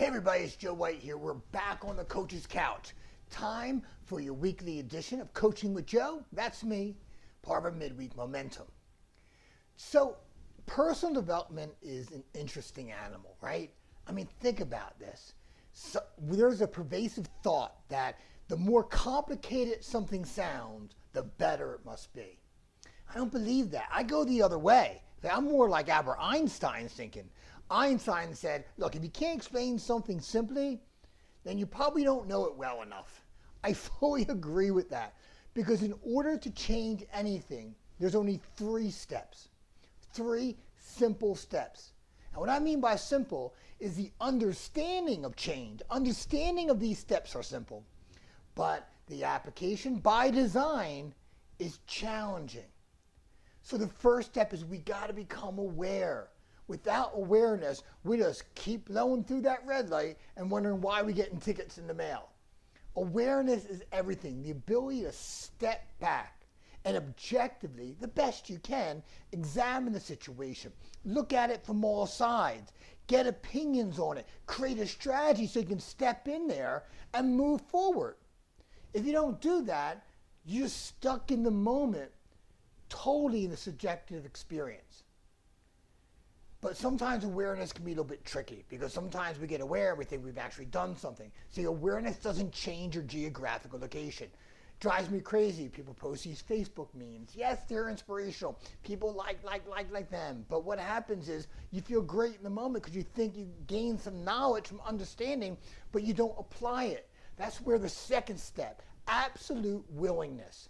Everybody, it's Joe White here. We're back on the coach's couch. Time for your weekly edition of Coaching with Joe. That's me, part of our midweek momentum. So, personal development is an interesting animal, right? I mean, think about this. So, there's a pervasive thought that the more complicated something sounds, the better it must be. I don't believe that. I go the other way. I'm more like Albert Einstein thinking. Einstein said, look, if you can't explain something simply, then you probably don't know it well enough. I fully agree with that. Because in order to change anything, there's only 3 steps. 3 simple steps. And what I mean by simple is the understanding of change. Understanding of these steps are simple. But the application by design is challenging. So the first step is we got to become aware. Without awareness, we just keep blowing through that red light and wondering why we're getting tickets in the mail. Awareness is everything. The ability to step back and objectively, the best you can, examine the situation. Look at it from all sides. Get opinions on it. Create a strategy so you can step in there and move forward. If you don't do that, you're stuck in the moment, totally in the subjective experience. But sometimes awareness can be a little bit tricky because sometimes we get aware and we think we've actually done something. See, awareness doesn't change your geographical location. Drives me crazy. People post these Facebook memes. Yes, they're inspirational. People like them. But what happens is you feel great in the moment because you think you gain some knowledge from understanding, but you don't apply it. That's where the second step, absolute willingness.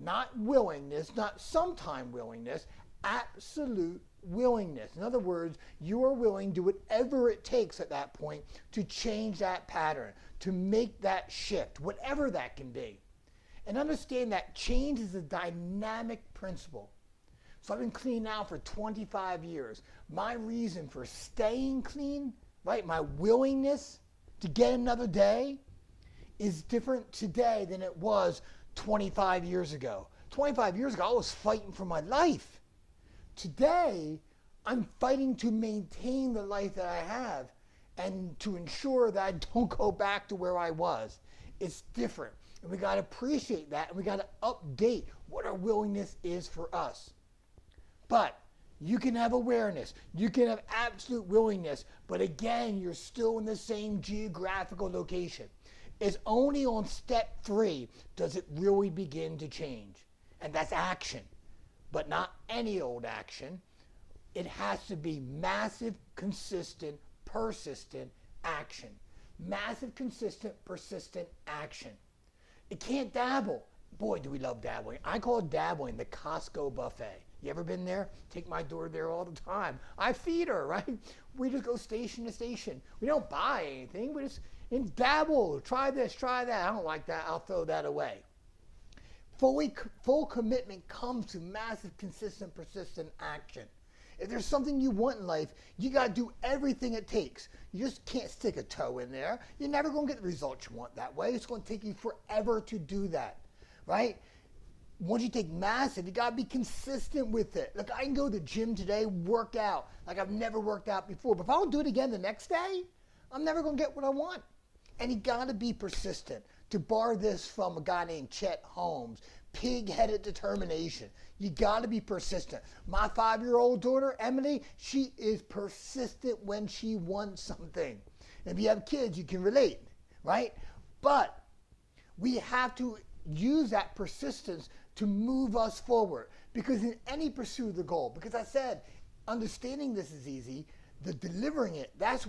Not willingness, not sometime willingness, absolute willingness. In other words, you are willing to do whatever it takes at that point to change that pattern, to make that shift, whatever that can be. And understand that change is a dynamic principle. So I've been clean now for 25 years. My reason for staying clean, right, my willingness to get another day is different today than it was 25 years ago. 25 years ago, I was fighting for my life. Today, I'm fighting to maintain the life that I have and to ensure that I don't go back to where I was. It's different. And we got to appreciate that, and we got to update what our willingness is for us. But you can have awareness. You can have absolute willingness. But again, you're still in the same geographical location. It's only on step 3 does it really begin to change. And that's action. But not any old action. It has to be massive, consistent, persistent action. Massive, consistent, persistent action. It can't dabble. Boy, do we love dabbling. I call it dabbling the Costco buffet. You ever been there? Take my daughter there all the time. I feed her, right? We just go station to station. We don't buy anything. We just dabble. Try this, try that. I don't like that. I'll throw that away. Full commitment comes to massive, consistent, persistent action. If there's something you want in life, you got to do everything it takes. You just can't stick a toe in there. You're never going to get the results you want that way. It's going to take you forever to do that, right? Once you take massive, you got to be consistent with it. Look, I can go to the gym today, work out like I've never worked out before. But if I don't do it again the next day, I'm never going to get what I want. And you got to be persistent. To borrow this from a guy named Chet Holmes, pig-headed determination. You got to be persistent. My 5-year-old daughter, Emily, she is persistent when she wants something. And if you have kids, you can relate, right? But we have to use that persistence to move us forward. Because in any pursuit of the goal, because I said, understanding this is easy, the delivering it, that's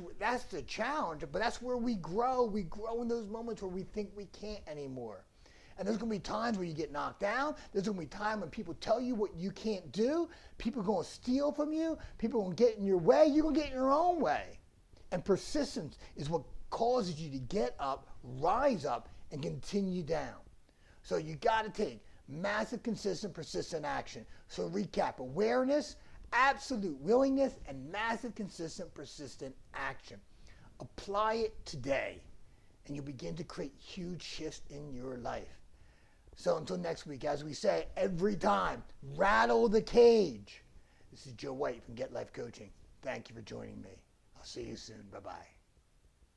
the challenge, but that's where we grow. We grow in those moments where we think we can't anymore. And there's going to be times where you get knocked down. There's going to be times when people tell you what you can't do. People are going to steal from you. People are going to get in your way. You're going to get in your own way. And persistence is what causes you to get up, rise up, and continue down. So you got to take massive, consistent, persistent action. So recap: awareness, absolute willingness, and massive, consistent, persistent action. Apply it today, and you'll begin to create huge shifts in your life. So until next week, as we say every time, rattle the cage. This is Joe White from Get Life Coaching. Thank you for joining me. I'll see you soon. Bye-bye.